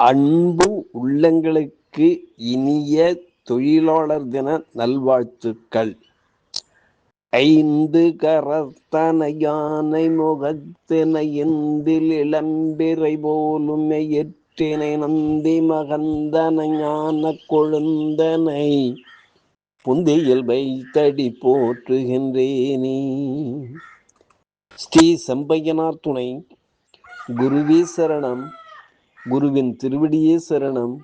அன்பு உள்ளங்களுக்கு இனிய தொழிலாளர் தின நல்வாழ்த்துக்கள். 5 கரத்தனை யானை முகத்தினை இந்தில் இளம்பிறை போலும் எற்றினை நந்தி மகந்தனை ஞான கொழுந்தனை புந்தியில் வைத்தடி போற்றுகின்றேனே. ஸ்ரீ செம்பையனார் துணை. குருவே சரணம். குருவின் திருவடியே சரணம்.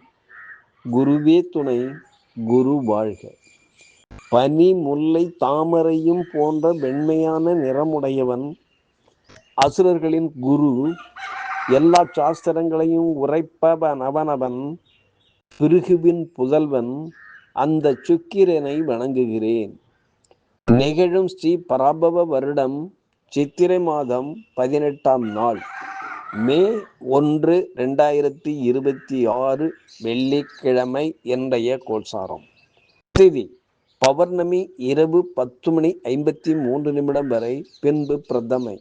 குருவே துணை. குரு வாழ்க. பனி முல்லை தாமரையும் போன்ற வெண்மையான நிறமுடையவன் அசுரர்களின் குரு. எல்லா சாஸ்திரங்களையும் உரைப்பவன் அவனவன். பிருகுவின் புதல்வன். அந்த சுக்கிரனை வணங்குகிறேன். நிகழும் ஸ்ரீ பராபவ வருடம் சித்திரை மாதம் 18ஆம் நாள் மே 1, 2026 வெள்ளிக்கிழமை. இன்றைய கோல்சாரம். திதி பௌர்ணமி இரவு 10:53 வரை, பின்பு பிரதமை.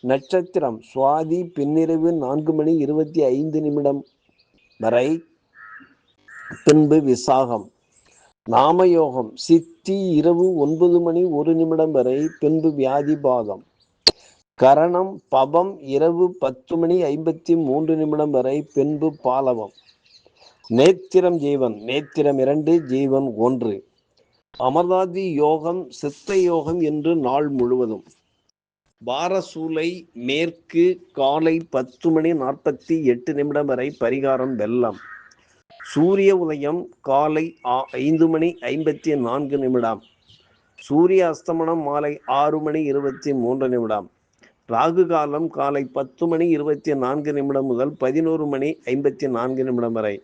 நட்சத்திரம் சுவாதி பின்னிரவு 4:25 வரை, பின்பு விசாகம். நாமயோகம் சித்தி இரவு 9:01 வரை, பின்பு வியாதிபாதம். கரணம் பபம் இரவு 10:53 வரை, பின்பு பாலவம். நேத்திரம் ஜீவன். நேத்திரம் 2, ஜீவன் 1. அமர்தாதி யோகம் சித்த யோகம் என்று நாள் முழுவதும். பாரசூலை மேற்கு காலை 10:48 வரை, பரிகாரம் வெள்ளம். சூரிய உதயம் காலை 5:54. சூரிய அஸ்தமனம் மாலை 6:23. ராகு காலம் காலை 10:24 முதல் 11:54 வரை.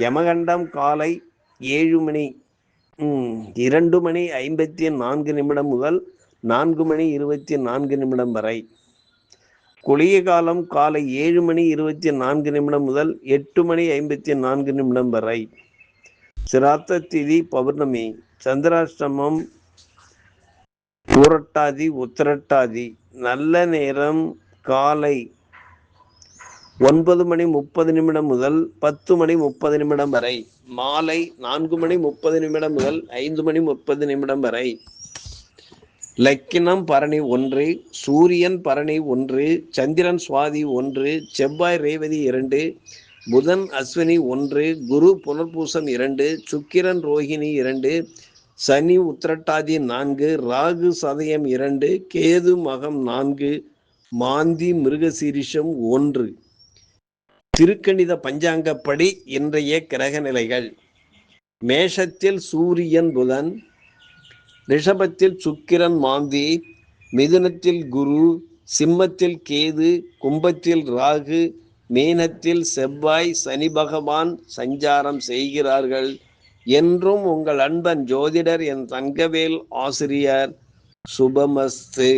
யமகண்டம் காலை 2:54 முதல் 4:24 வரை. குளிய காலம் காலை 7:24 முதல் 8:54 வரை. சிராத்த திதி பௌர்ணமி. சந்திராஷ்டமம் பூரட்டாதி உத்திரட்டாதி. நல்ல நேரம் காலை 9:30 முதல் 10:30 வரை. மாலை 4:30 முதல் 5:30 வரை. லக்கினம் பரணி 1, சூரியன் பரணி 1, சந்திரன் சுவாதி 1, செவ்வாய் ரேவதி 2, புதன் அஸ்வினி 1, குரு புனர்பூசம் 2, சுக்கிரன் ரோஹிணி 2, சனி உத்திரட்டாதி 4, ராகு சதயம் 2, கேது மகம் 4, மாந்தி மிருகசீரிஷம் 1. திருக்கணித பஞ்சாங்கப்படி இன்றைய கிரக நிலைகள். மேஷத்தில் சூரியன் புதன், ரிஷபத்தில் சுக்கிரன் மாந்தி, மிதுனத்தில் குரு, சிம்மத்தில் கேது, கும்பத்தில் ராகு, மீனத்தில் செவ்வாய் சனி பகவான் சஞ்சாரம் செய்கிறார்கள். என்றும் உங்கள் அன்பன் ஜோதிடர் என் தங்கவேல் ஆசிரியர். சுபமஸ்து.